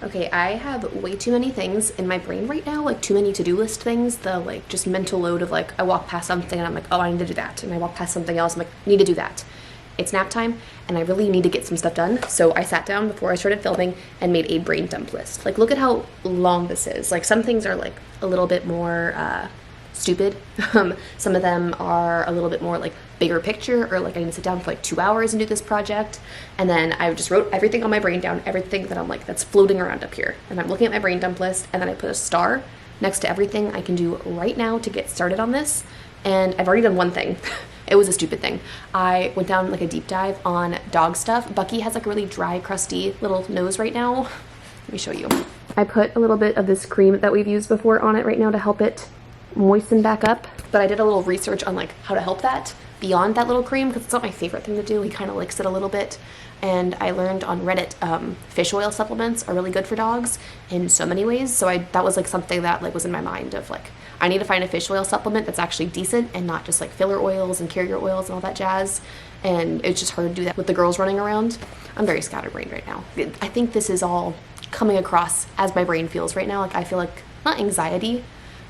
Okay, I have way too many things in my brain right now, like too many to-do list things. The like just mental load of like I walk past something and I'm like, oh, I need to do that. And I walk past something else, I'm like, need to do that. It's nap time and I really need to get some stuff done. So I sat down before I started filming and made a brain dump list. Like, look at how long this is. Like, some things are like a little bit more stupid. Some of them are a little bit more like bigger picture, or like I need to sit down for like 2 hours and do this project. And then I just wrote everything on my brain down, everything that I'm like that's floating around up here. And I'm looking at my brain dump list, and then I put a star next to everything I can do right now to get started on this. And I've already done one thing. It was a stupid thing. I went down like a deep dive on dog stuff. Bucky has like a really dry, crusty little nose right now. Let me show you. I put a little bit of this cream that we've used before on it right now to help it moisten back up. But I did a little research on like how to help that beyond that little cream, because it's not my favorite thing to do. He kind of licks it a little bit. And I learned on Reddit, fish oil supplements are really good for dogs in so many ways. So that was like something that like was in my mind of like, I need to find a fish oil supplement that's actually decent and not just like filler oils and carrier oils and all that jazz. And it's just hard to do that with the girls running around. I'm very scatterbrained right now. I think this is all coming across as my brain feels right now. Like, I feel like, not anxiety,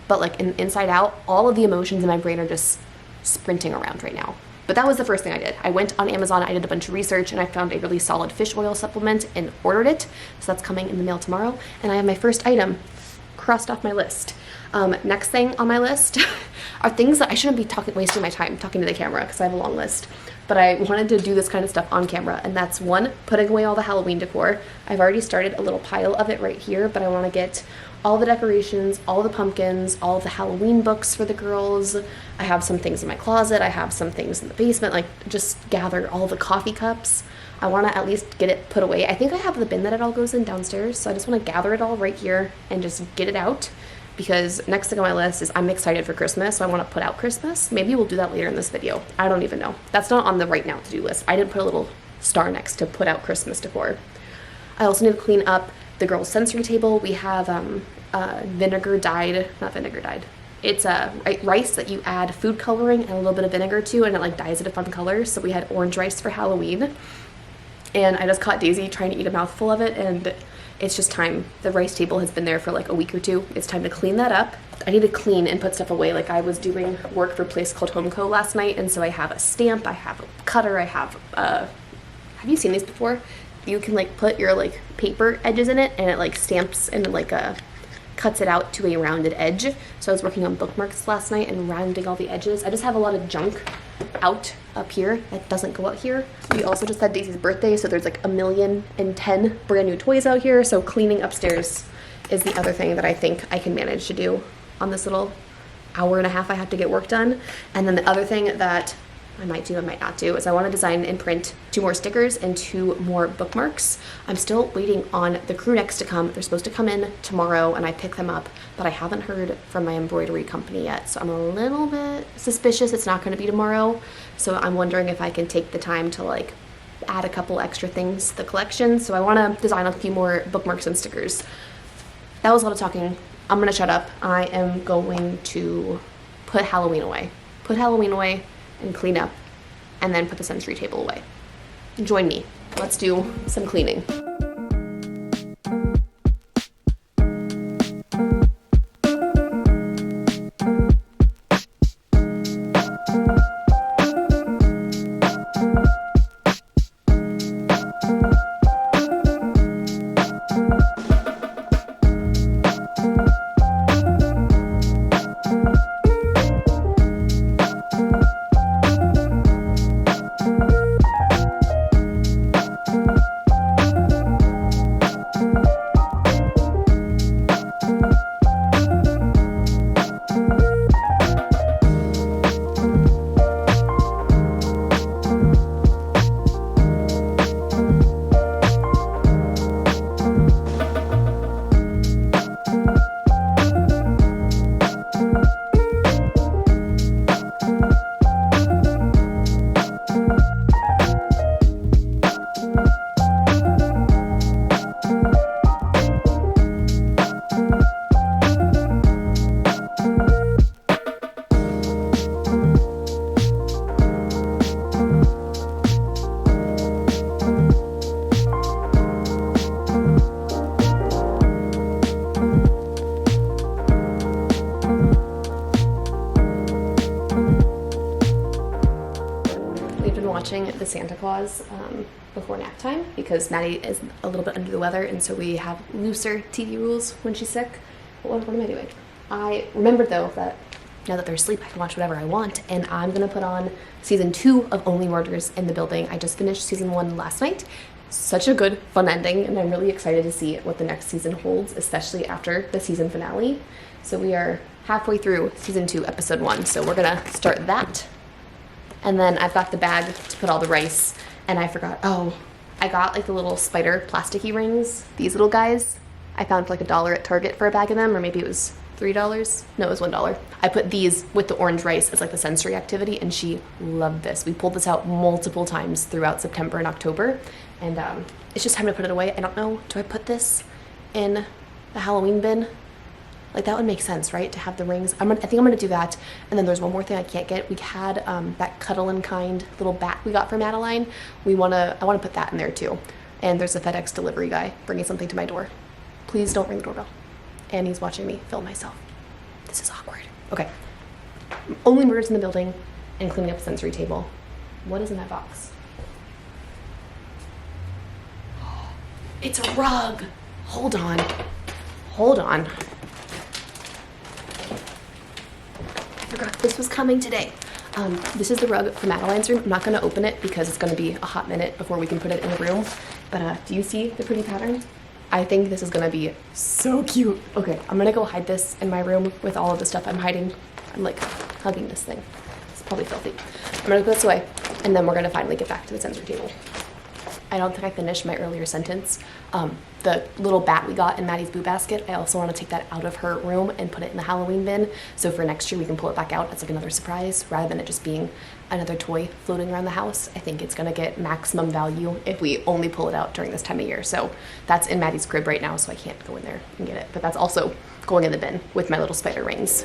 but like inside out, all of the emotions in my brain are just sprinting around right now. But that was the first thing I did. I went on Amazon, I did a bunch of research, and I found a really solid fish oil supplement and ordered it. So that's coming in the mail tomorrow. And I have my first item crossed off my list. Next thing on my list are things that I shouldn't be wasting my time talking to the camera, because I have a long list. But I wanted to do this kind of stuff on camera, and that's one, putting away all the Halloween decor. I've already started a little pile of it right here, but I want to get all the decorations, all the pumpkins, all the Halloween books for the girls. I have some things in my closet. I have some things in the basement, like just gather all the coffee cups. I want to at least get it put away. I think I have the bin that it all goes in downstairs, so I just want to gather it all right here and just get it out, because next thing on my list is I'm excited for Christmas, so I want to put out Christmas. Maybe we'll do that later in this video. I don't even know. That's not on the right now to-do list. I didn't put a little star next to put out Christmas decor. I also need to clean up the girls' sensory table. We have it's rice that you add food coloring and a little bit of vinegar to, and it like dyes it a fun color. So we had orange rice for Halloween, and I just caught Daisy trying to eat a mouthful of it, and it's just time. The rice table has been there for like a week or two. It's time to clean that up. I need to clean and put stuff away. Like, I was doing work for a place called Home Co last night, and so I have a stamp, I have a cutter, I have you seen these before? You can like put your like paper edges in it, and it like stamps and like cuts it out to a rounded edge. So I was working on bookmarks last night and rounding all the edges. I just have a lot of junk out up here that doesn't go out here. We also just had Daisy's birthday, so there's like 1,010 brand new toys out here. So cleaning upstairs is the other thing that I think I can manage to do on this little hour and a half I have to get work done. And then the other thing that I might do, I might not do, is I want to design and print 2 more stickers and 2 more bookmarks. I'm still waiting on the crew necks to come. They're supposed to come in tomorrow, and I pick them up, but I haven't heard from my embroidery company yet, so I'm a little bit suspicious it's not going to be tomorrow. So I'm wondering if I can take the time to like add a couple extra things to the collection. So I want to design a few more bookmarks and stickers. That was a lot of talking. I'm going to shut up. I am going to put Halloween away. Put Halloween away and clean up, and then put the sensory table away. Join me. Let's do some cleaning. the Santa Claus before nap time because Maddie is a little bit under the weather, and so we have looser TV rules when she's sick. But what am I doing? I remembered though that now that they're asleep, I can watch whatever I want, and I'm gonna put on season 2 of Only Murders in the Building. I just finished season 1 last night. Such a good, fun ending, and I'm really excited to see what the next season holds, especially after the season finale. So we are halfway through season 2, episode 1, so we're gonna start that. And then I've got the bag to put all the rice, and I forgot, oh, I got like the little spider plasticky rings, these little guys. I found for like $1 at Target for a bag of them, or maybe it was $3. No, it was $1. I put these with the orange rice as like the sensory activity, and she loved this. We pulled this out multiple times throughout September and October, and it's just time to put it away. I don't know, do I put this in the Halloween bin? Like that would make sense, right? To have the rings. I think I'm gonna do that. And then there's one more thing I can't get. We had that Cuddle and Kind little bat we got for Madeline. I wanna put that in there too. And there's a FedEx delivery guy bringing something to my door. Please don't ring the doorbell. And he's watching me film myself. This is awkward. Okay. Only Murders in the Building and cleaning up a sensory table. What is in that box? It's a rug. Hold on. Hold on. I forgot this was coming today. This is the rug for Madeline's room. I'm not gonna open it because it's gonna be a hot minute before we can put it in the room. But do you see the pretty pattern? I think this is gonna be so cute. Okay, I'm gonna go hide this in my room with all of the stuff I'm hiding. I'm like hugging this thing. It's probably filthy. I'm gonna put this away, and then we're gonna finally get back to the sensory table. I don't think I finished my earlier sentence. The little bat we got in Maddie's boo basket, I also want to take that out of her room and put it in the Halloween bin. So for next year, we can pull it back out as like another surprise rather than it just being another toy floating around the house. I think it's going to get maximum value if we only pull it out during this time of year. So that's in Maddie's crib right now, so I can't go in there and get it. But that's also going in the bin with my little spider rings.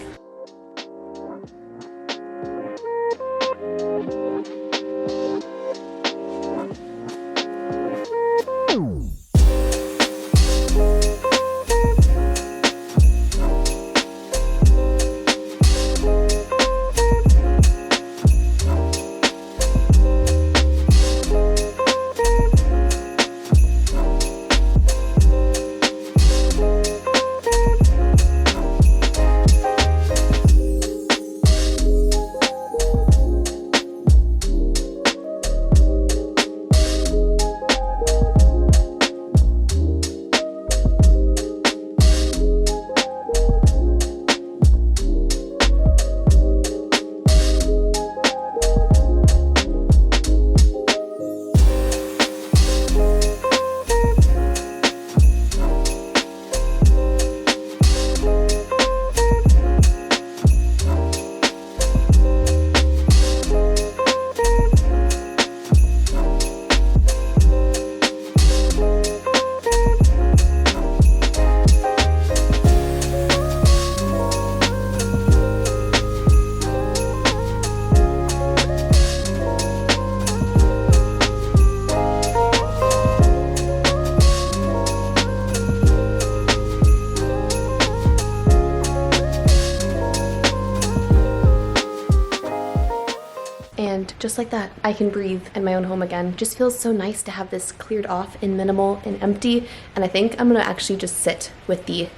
And just like that, I can breathe in my own home again. Just feels so nice to have this cleared off and minimal and empty. And I think I'm gonna actually just sit with the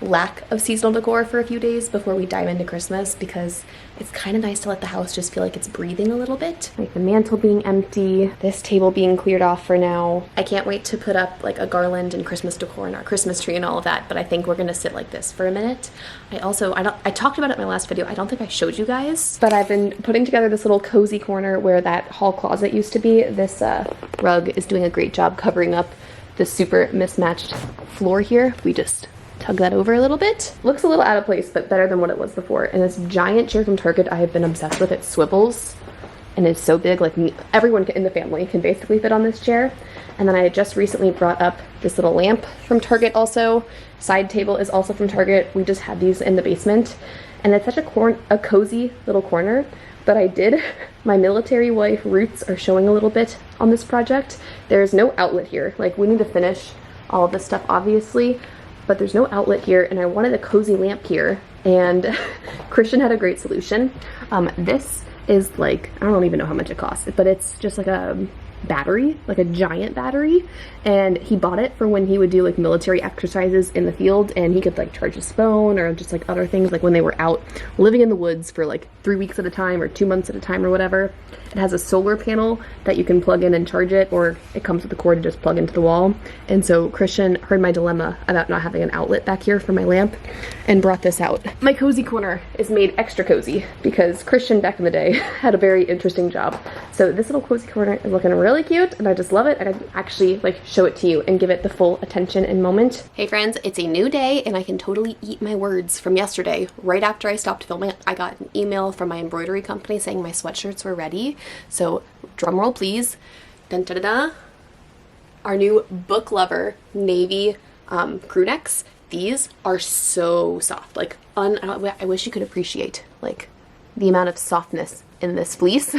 lack of seasonal decor for a few days before we dive into Christmas, because it's kind of nice to let the house just feel like it's breathing a little bit. Like the mantle being empty, this table being cleared off for now. I can't wait to put up like a garland and Christmas decor and our Christmas tree and all of that, but I think we're gonna sit like this for a minute. I talked about it in my last video. I don't think I showed you guys, but I've been putting together this little cozy corner where that hall closet used to be. This rug is doing a great job covering up the super mismatched floor here. We just tug that over a little bit. Looks a little out of place, but better than what it was before. And this giant chair from Target I have been obsessed with. It swivels and is so big, like everyone in the family can basically fit on this chair. And then I just recently brought up this little lamp from Target also. Side table is also from Target. We just had these in the basement. And it's such a cozy little corner. But my military wife roots are showing a little bit on this project. There's no outlet here. Like, we need to finish all of this stuff, obviously, but there's no outlet here, and I wanted a cozy lamp here, and Christian had a great solution. This is like, I don't even know how much it costs, but it's just like a battery, like a giant battery, and he bought it for when he would do like military exercises in the field, and he could like charge his phone or just like other things, like when they were out living in the woods for like 3 weeks at a time or 2 months at a time or whatever. It has a solar panel that you can plug in and charge it, or it comes with a cord to just plug into the wall. And so Christian heard my dilemma about not having an outlet back here for my lamp and brought this out. My cozy corner is made extra cozy because Christian back in the day had a very interesting job. So this little cozy corner is looking really cute, and I just love it. I can actually like show it to you and give it the full attention and moment. Hey friends, it's a new day and I can totally eat my words from yesterday. Right after I stopped filming, I got an email from my embroidery company saying my sweatshirts were ready. So drum roll please. Dun, da, da, da. Our new Book Lover navy crew necks. These are so soft. Like I wish you could appreciate like the amount of softness in this fleece.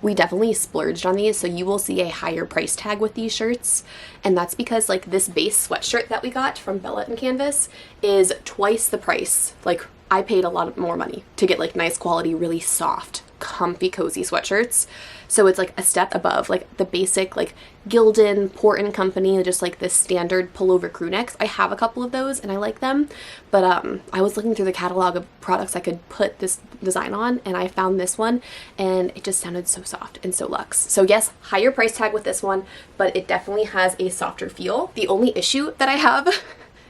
We definitely splurged on these, so you will see a higher price tag with these shirts, and that's because like this base sweatshirt that we got from Bella and Canvas is twice the price. Like I paid a lot more money to get like nice quality, really soft, comfy, cozy sweatshirts. So it's like a step above like the basic like Gildan, Port & Company, just like the standard pullover crew necks. I have a couple of those and I like them, but I was looking through the catalog of products I could put this design on, and I found this one and it just sounded so soft and so luxe. So yes, higher price tag with this one, but it definitely has a softer feel. The only issue that I have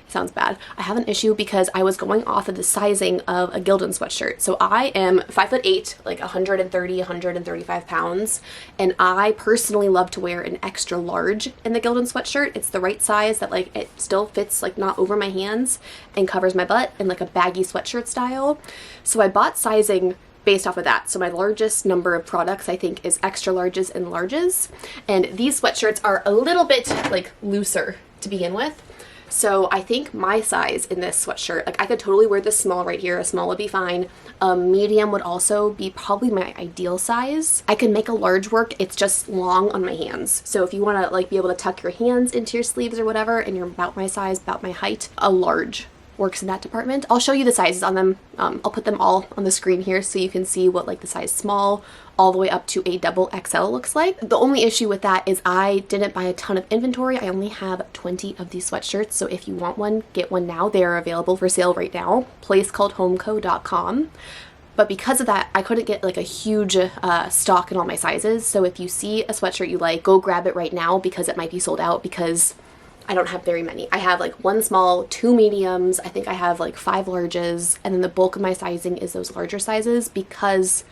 sounds bad. I have an issue because I was going off of the sizing of a Gildan sweatshirt. So I am 5'8", like 130, 135 pounds, and I personally love to wear an extra large in the Gildan sweatshirt. It's the right size that like it still fits like not over my hands and covers my butt in like a baggy sweatshirt style. So I bought sizing based off of that. So my largest number of products I think is extra larges and larges, and these sweatshirts are a little bit like looser to begin with. So I think my size in this sweatshirt, like I could totally wear this small right here. A small would be fine. A medium would also be probably my ideal size. I could make a large work. It's just long on my hands. So if you want to like be able to tuck your hands into your sleeves or whatever, and you're about my size, about my height, a large works in that department. I'll show you the sizes on them. I'll put them all on the screen here so you can see what like the size small all the way up to a double XL looks like. The only issue with that is I didn't buy a ton of inventory. I only have 20 of these sweatshirts, so if you want one, get one now. They are available for sale right now. Place called homeco.com. But because of that, I couldn't get like a huge stock in all my sizes. So if you see a sweatshirt you like, go grab it right now because it might be sold out, because I don't have very many. I have like 1 small, 2 mediums. I think I have like 5 larges, and then the bulk of my sizing is those larger sizes because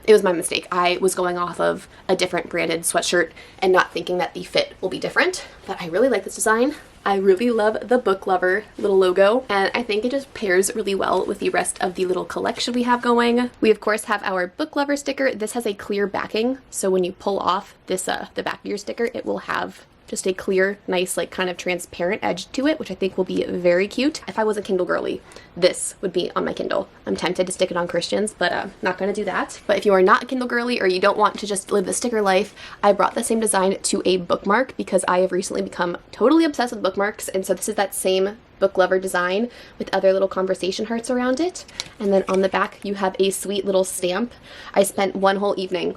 it was my mistake. I was going off of a different branded sweatshirt and not thinking that the fit will be different, but I really like this design. I really love the Book Lover little logo, and I think it just pairs really well with the rest of the little collection we have going. We of course have our Book Lover sticker. This has a clear backing, so when you pull off this the back of your sticker, it will have just a clear, nice, like kind of transparent edge to it, which I think will be very cute. If I was a Kindle girly, this would be on my Kindle. I'm tempted to stick it on Christian's, but not gonna do that. But if you are not a Kindle girly or you don't want to just live the sticker life, I brought the same design to a bookmark because I have recently become totally obsessed with bookmarks, and so this is that same Book Lover design with other little conversation hearts around it. And then on the back you have a sweet little stamp. I spent one whole evening,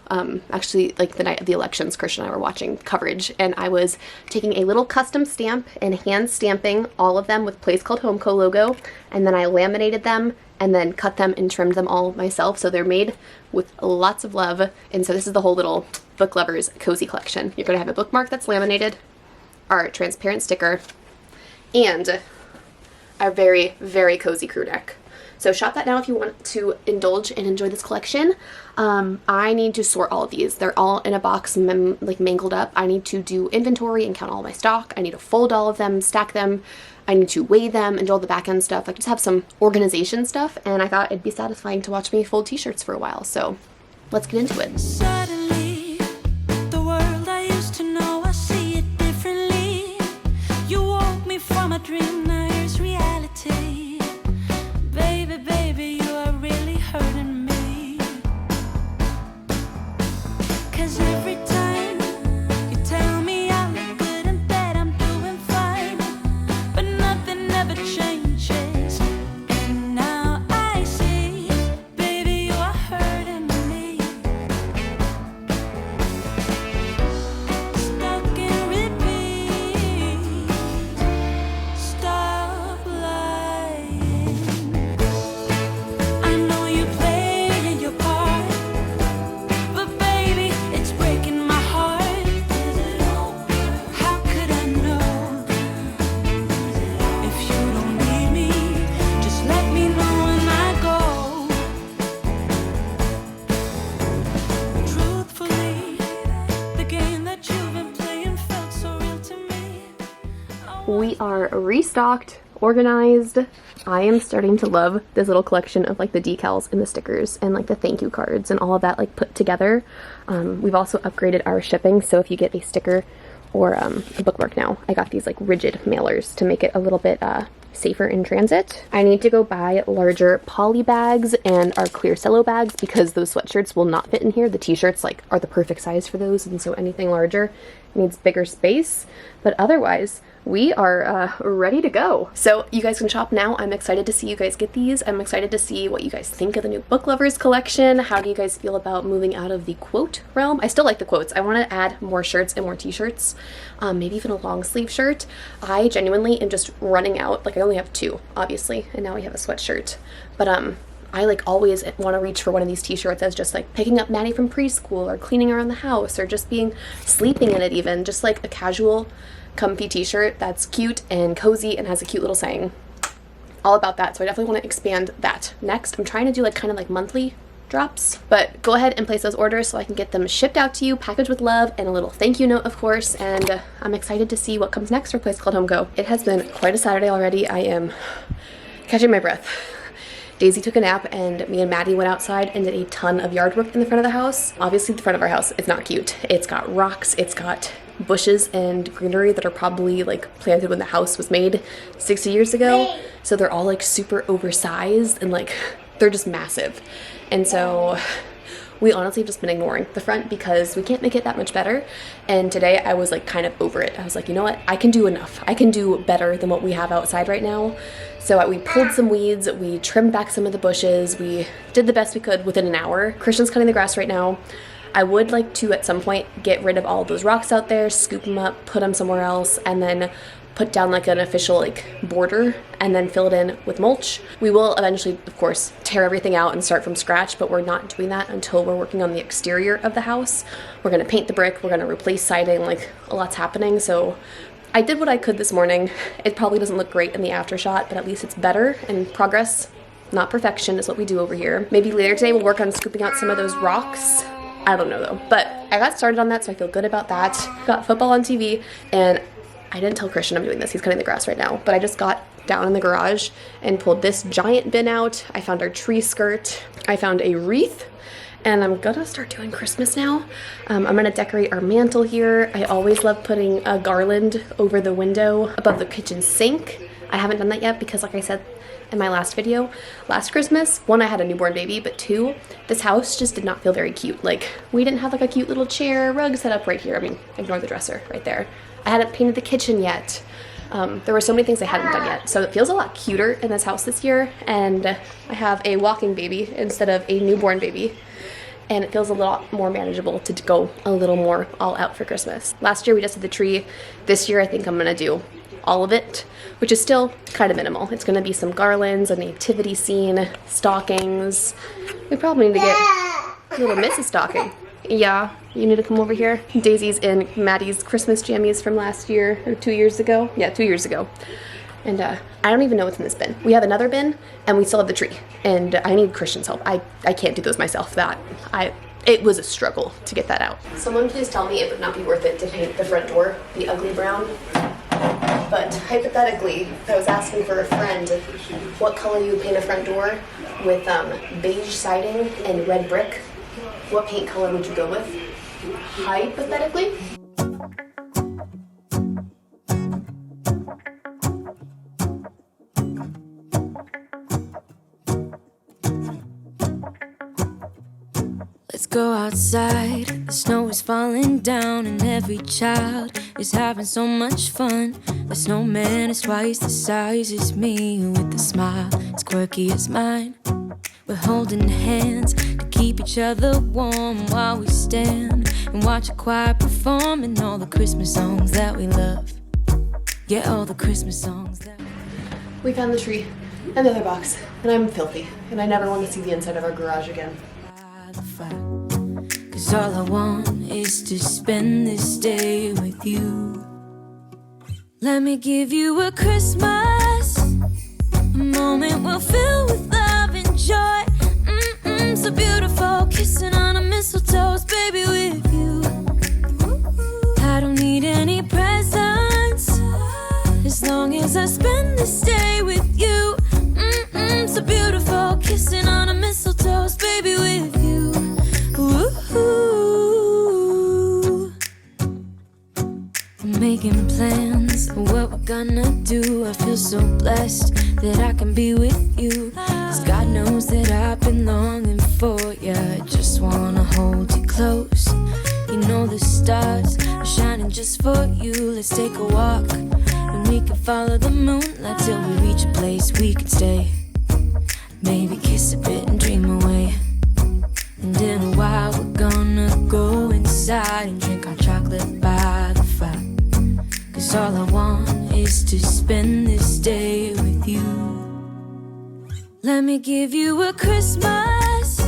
actually like the night of the elections, Christian and I were watching coverage, and I was taking a little custom stamp and hand stamping all of them with Place Called Homeco logo, and then I laminated them and then cut them and trimmed them all myself, so they're made with lots of love. And so this is the whole little Book Lovers cozy collection. You're gonna have a bookmark that's laminated, our transparent sticker, and a very, very cozy crew neck. So shop that now if you want to indulge and enjoy this collection. I need to sort all of these. They're all in a box, like mangled up. I need to do inventory and count all my stock. I need to fold all of them, stack them. I need to weigh them and do all the back end stuff. I just have some organization stuff, and I thought it'd be satisfying to watch me fold t-shirts for a while. So let's get into it. Suddenly, the world I used to know, I see it differently. You woke me from a dream, now here's reality. Baby, baby, you are really hurting me. 'Cause every time you tell me I look good and that I'm doing fine, but nothing ever changes. And now I see, baby, you are hurting me. are restocked, organized. I am starting to love this little collection of like the decals and the stickers and like the thank you cards and all of that like put together. We've also upgraded our shipping, so if you get a sticker or a bookmark now, I got these like rigid mailers to make it a little bit safer in transit. I need to go buy larger poly bags and our clear cello bags because those sweatshirts will not fit in here. The t-shirts like are the perfect size for those, and so anything larger needs bigger space. But otherwise, we are ready to go. So you guys can shop now. I'm excited to see you guys get these. I'm excited to see what you guys think of the new Book Lovers collection. How do you guys feel about moving out of the quote realm? I still like the quotes. I want to add more shirts and more t-shirts, maybe even a long sleeve shirt. I genuinely am just running out. Like I only have 2, obviously, and now we have a sweatshirt. But I like always want to reach for one of these t-shirts as just like picking up Maddie from preschool or cleaning around the house or just sleeping in it, even just like a casual comfy t-shirt that's cute and cozy and has a cute little saying. All about that. So I definitely want to expand that. Next, I'm trying to do like kind of like monthly drops, but go ahead and place those orders so I can get them shipped out to you, packaged with love, and a little thank you note, of course. And I'm excited to see what comes next for a place called Home Go. It has been quite a Saturday already. I am catching my breath. Daisy took a nap and me and Maddie went outside and did a ton of yard work in the front of the house. Obviously the front of our house is not cute. It's got rocks, it's got bushes and greenery that are probably like planted when the house was made 60 years ago. So they're all like super oversized and like they're just massive. And so we honestly have just been ignoring the front because we can't make it that much better. And today I was like kind of over it. I was like, you know what? I can do enough. I can do better than what we have outside right now. So we pulled some weeds, we trimmed back some of the bushes, we did the best we could within an hour. Christian's cutting the grass right now. I would like to at some point get rid of all of those rocks out there, scoop them up, put them somewhere else, and then put down like an official like border and then fill it in with mulch. We will eventually, of course, tear everything out and start from scratch, but we're not doing that until we're working on the exterior of the house. We're gonna paint the brick, we're gonna replace siding, like a lot's happening. So I did what I could this morning. It probably doesn't look great in the after shot, but at least it's better, and progress, not perfection, is what we do over here. Maybe later today we'll work on scooping out some of those rocks. I don't know though, but I got started on that, so I feel good about that. Got football on TV, and I didn't tell Christian I'm doing this. He's cutting the grass right now, but I just got down in the garage and pulled this giant bin out. I found our tree skirt. I found a wreath, and I'm gonna start doing Christmas now. I'm gonna decorate our mantle here. I always love putting a garland over the window above the kitchen sink. I haven't done that yet because, like I said in my last video, last Christmas, 1, I had a newborn baby, but 2, this house just did not feel very cute. Like, we didn't have like a cute little chair rug set up right here. I mean, ignore the dresser right there. I hadn't painted the kitchen yet. There were so many things I hadn't done yet. So it feels a lot cuter in this house this year. And I have a walking baby instead of a newborn baby. And it feels a lot more manageable to go a little more all out for Christmas. Last year we just did the tree. This year I think I'm gonna do all of it, which is still kind of minimal. It's gonna be some garlands, a nativity scene, stockings. We probably need to get a little Mrs. Stocking. Yeah, you need to come over here. Daisy's in Maddie's Christmas jammies from last year, or 2 years ago. Yeah, 2 years ago. And I don't even know what's in this bin. We have another bin, and we still have the tree. And I need Christian's help. I can't do those myself. It was a struggle to get that out. Someone please tell me it would not be worth it to paint the front door the ugly brown. But hypothetically, if I was asking for a friend what color you would paint a front door with beige siding and red brick, what paint color would you go with? Hypothetically? Let's go outside, the snow is falling down and every child is having so much fun. The snowman is twice the size as me, with a smile as quirky as mine. We're holding hands to keep each other warm while we stand and watch a choir performing all the Christmas songs that we love. Yeah, all the Christmas songs that We found the tree and the other box, and I'm filthy, and I never want to see the inside of our garage again. Cause all I want is to spend this day with you. Let me give you a Christmas, a moment we'll fill with love and joy. So beautiful, kissing on a mistletoe, baby, with you. I don't need any presents, as long as I that I can be with you. 'Cause God knows that I've been longing for you. I just wanna hold you close. You know the stars are shining just for you. Let's take a walk and we can follow the moonlight till we reach a place we can stay. Maybe kiss a bit and dream away. And in a while we're gonna go inside and drink our chocolate by the fire. 'Cause all I want is to spend this day with you. Let me give you a Christmas.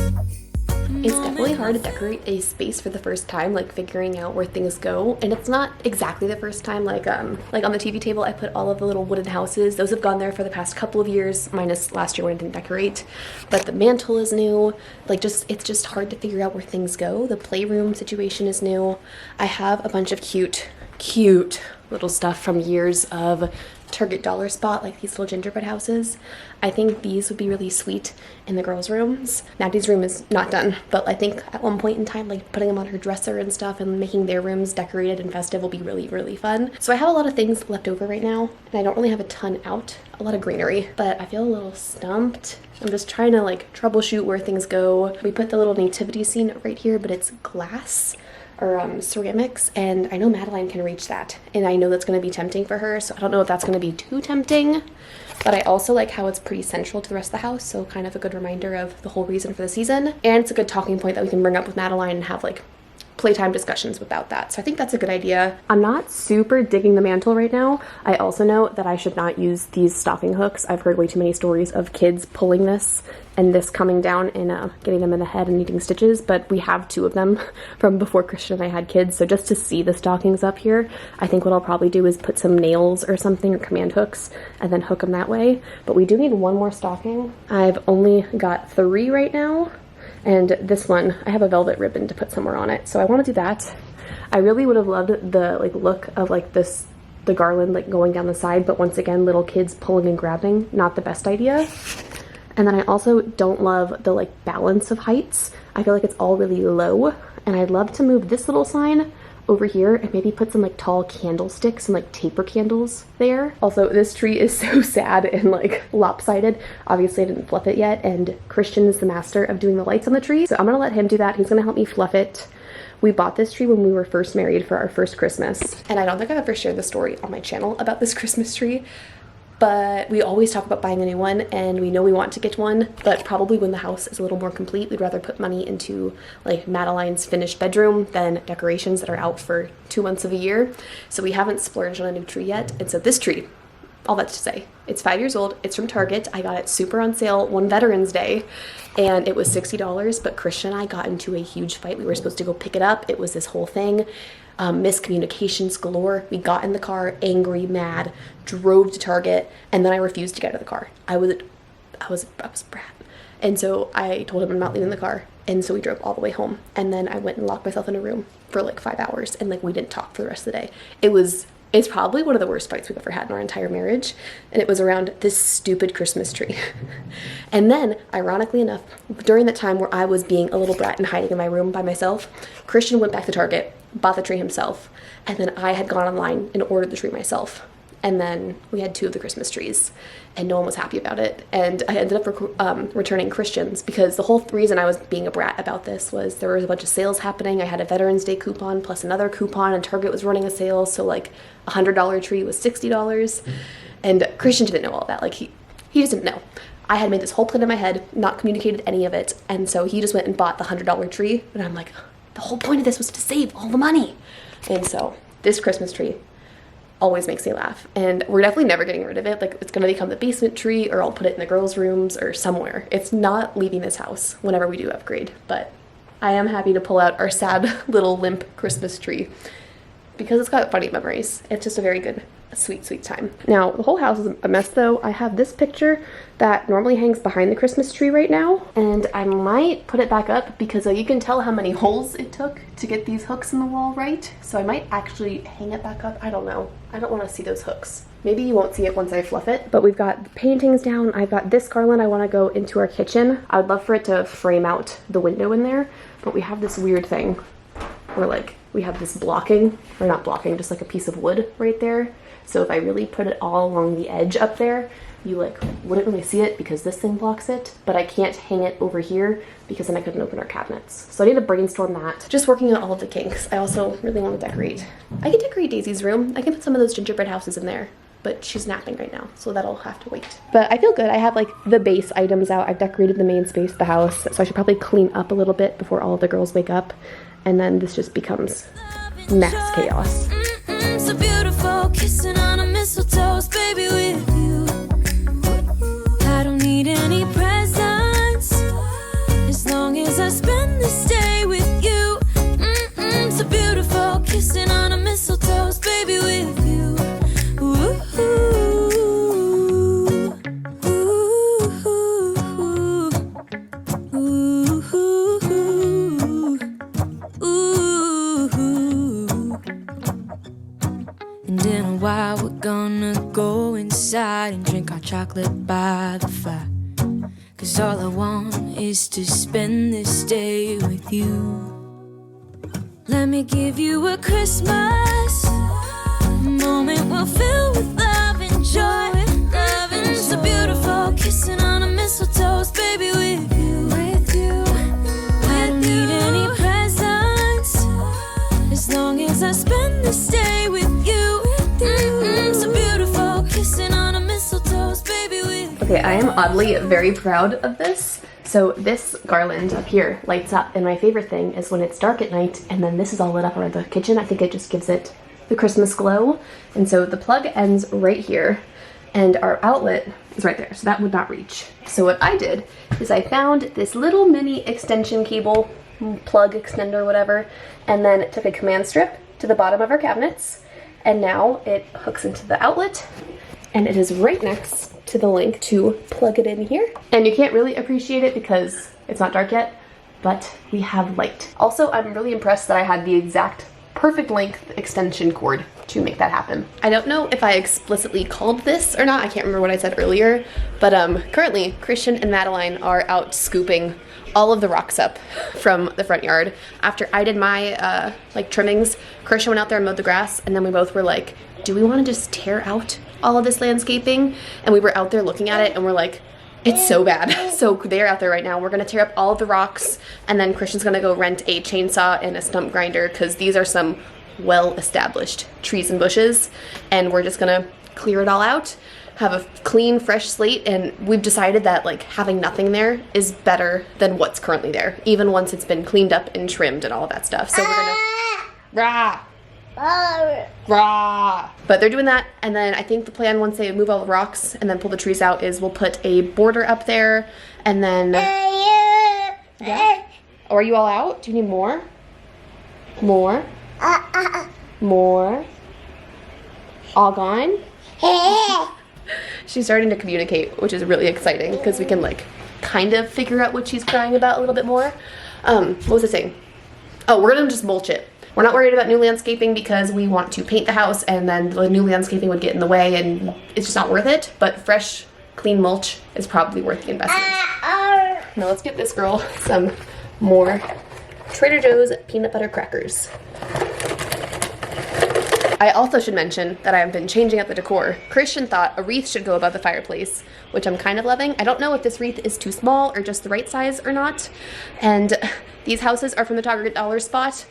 It's definitely hard to decorate a space for the first time, like figuring out where things go. And it's not exactly the first time, like on the TV table, I put all of the little wooden houses. Those have gone there for the past couple of years, minus last year when I didn't decorate. But the mantle is new. It's just hard to figure out where things go. The playroom situation is new. I have a bunch of cute little stuff from years of Target dollar spot, like these little gingerbread houses. I think these would be really sweet in the girls' rooms. Maddie's room is not done, but I think at one point in time, like putting them on her dresser and stuff and making their rooms decorated and festive will be really, really fun. So I have a lot of things left over right now, and I don't really have a ton out, a lot of greenery, but I feel a little stumped. I'm just trying to like troubleshoot where things go. We put the little nativity scene right here, but it's glass or ceramics, and I know Madeline can reach that, and I know that's going to be tempting for her, so I don't know if that's going to be too tempting, but I also like how it's pretty central to the rest of the house, so kind of a good reminder of the whole reason for the season, and it's a good talking point that we can bring up with Madeline and have like playtime discussions about that. So I think that's a good idea. I'm not super digging the mantle right now. I also know that I should not use these stocking hooks. I've heard way too many stories of kids pulling this and this coming down and getting them in the head and needing stitches, but we have two of them from before Christian and I had kids. So just to see the stockings up here, I think what I'll probably do is put some nails or something or command hooks and then hook them that way. But we do need one more stocking. I've only got 3 right now. And this one, I have a velvet ribbon to put somewhere on it. So I want to do that. I really would have loved the like look of like this, the garland like going down the side, but once again, little kids pulling and grabbing, not the best idea. And then I also don't love the like balance of heights. I feel like it's all really low, and I'd love to move this little sign over here and maybe put some like tall candlesticks and like taper candles there. Also, this tree is so sad and like lopsided. Obviously I didn't fluff it yet, and Christian is the master of doing the lights on the tree, so I'm gonna let him do that. He's gonna help me fluff it. We bought this tree when we were first married for our first Christmas, and I don't think I've ever shared the story on my channel about this Christmas tree, but we always talk about buying a new one, and we know we want to get one, but probably when the house is a little more complete, we'd rather put money into like Madeline's finished bedroom than decorations that are out for 2 months of a year. So we haven't splurged on a new tree yet. And so this tree, all that's to say, it's 5 years old. It's from Target. I got it super on sale one Veterans Day, and it was $60, but Christian and I got into a huge fight. We were supposed to go pick it up. It was this whole thing. Miscommunications galore. We got in the car, angry, mad, drove to Target, and then I refused to get out of the car. I was a brat. And so I told him I'm not leaving the car. And so we drove all the way home. And then I went and locked myself in a room for like 5 hours, and like we didn't talk for the rest of the day. It's probably one of the worst fights we've ever had in our entire marriage, and it was around this stupid Christmas tree. And then, ironically enough, during the time where I was being a little brat and hiding in my room by myself, Christian went back to Target, bought the tree himself, and then I had gone online and ordered the tree myself. And then we had 2 of the Christmas trees, and no one was happy about it. And I ended up returning Christian's, because the whole reason I was being a brat about this was there was a bunch of sales happening. I had a Veterans Day coupon plus another coupon, and Target was running a sale, so like a $100 tree was $60. And Christian didn't know all that. Like he just didn't know. I had made this whole plan in my head, not communicated any of it, and so he just went and bought the $100 tree, and I'm like, the whole point of this was to save all the money. And so this Christmas tree always makes me laugh, and we're definitely never getting rid of it. Like, it's gonna become the basement tree, or I'll put it in the girls' rooms or somewhere. It's not leaving this house whenever we do upgrade, but I am happy to pull out our sad little limp Christmas tree because it's got funny memories. It's just a very good, sweet time. Now, the whole house is a mess though. I have this picture that normally hangs behind the Christmas tree right now, and I might put it back up because you can tell how many holes it took to get these hooks in the wall right. So I might actually hang it back up. I don't know. I don't want to see those hooks. Maybe you won't see it once I fluff it, but we've got the paintings down. I've got this garland I want to go into our kitchen. I would love for it to frame out the window in there, but we have this weird thing where like we have this blocking, or not blocking, just like a piece of wood right there. So if I really put it all along the edge up there, you like wouldn't really see it because this thing blocks it, but I can't hang it over here because then I couldn't open our cabinets. So I need to brainstorm that. Just working on all of the kinks. I also really want to decorate. I can decorate Daisy's room. I can put some of those gingerbread houses in there, but she's napping right now, so that'll have to wait. But I feel good. I have like the base items out. I've decorated the main space of the house, so I should probably clean up a little bit before all of the girls wake up, and then this just becomes max chaos. So beautiful, kissing on a mistletoe, baby, with you. I don't need any presents as long as I spend this day with you. So beautiful, kissing on a mistletoe, baby, with you. Ooh, ooh, ooh, ooh. And in a while we're gonna go inside and drink our chocolate by the fire. 'Cause all I want is to spend this day with you. Let me give you a Christmas moment we'll fill with love and joy. Love and so beautiful, kissing on a mistletoe, baby, with you. I don't need any presents as long as I spend this day with you. So beautiful, kissing on a mistletoe, baby, with you. Okay, I am oddly very proud of this. So this garland up here lights up, and my favorite thing is when it's dark at night and then this is all lit up around the kitchen. I think it just gives it the Christmas glow. And so the plug ends right here and our outlet is right there, so that would not reach. So what I did is I found this little mini extension cable, plug extender, whatever, and then took a command strip to the bottom of our cabinets, and now it hooks into the outlet, and it is right next to the link to plug it in here. And you can't really appreciate it because it's not dark yet, but we have light. Also, I'm really impressed that I had the exact perfect length extension cord to make that happen. I don't know if I explicitly called this or not. I can't remember what I said earlier, but currently Christian and Madeline are out scooping all of the rocks up from the front yard. After I did my like trimmings, Christian went out there and mowed the grass, and then we both were like, do we want to just tear out all of this landscaping? And we were out there looking at it and we're like, it's so bad. So they're out there right now. We're gonna tear up all of the rocks, and then Christian's gonna go rent a chainsaw and a stump grinder because these are some well-established trees and bushes, and we're just gonna clear it all out, have a clean, fresh slate, and we've decided that like having nothing there is better than what's currently there, even once it's been cleaned up and trimmed and all of that stuff. So we're gonna rah. Rah. But they're doing that, and then I think the plan once they move all the rocks and then pull the trees out is we'll put a border up there, and then yeah. Oh, are you all out? Do you need more? More? More? All gone? She's starting to communicate, which is really exciting because we can like kind of figure out what she's crying about a little bit more. What was I saying? Oh, we're gonna just mulch it. We're not worried about new landscaping because we want to paint the house, and then the new landscaping would get in the way and it's just not worth it. But fresh, clean mulch is probably worth the investment. Now let's get this girl some more Trader Joe's peanut butter crackers. I also should mention that I've been changing up the decor. Christian thought a wreath should go above the fireplace, which I'm kind of loving. I don't know if this wreath is too small or just the right size or not. And these houses are from the Target dollar spot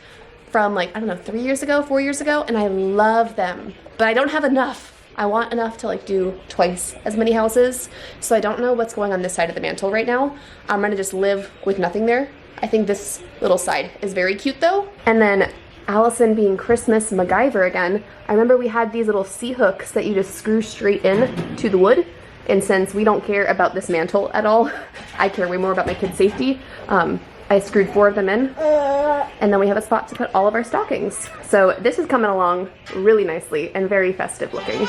from like, I don't know, 4 years ago, and I love them. But I don't have enough. I want enough to like do twice as many houses. So I don't know what's going on this side of the mantle right now. I'm gonna just live with nothing there. I think this little side is very cute though. And then Allison being Christmas MacGyver again, I remember we had these little C-hooks that you just screw straight in to the wood. And since we don't care about this mantle at all, I care way more about my kids' safety. I screwed 4 of them in, and then we have a spot to put all of our stockings. So this is coming along really nicely and very festive looking.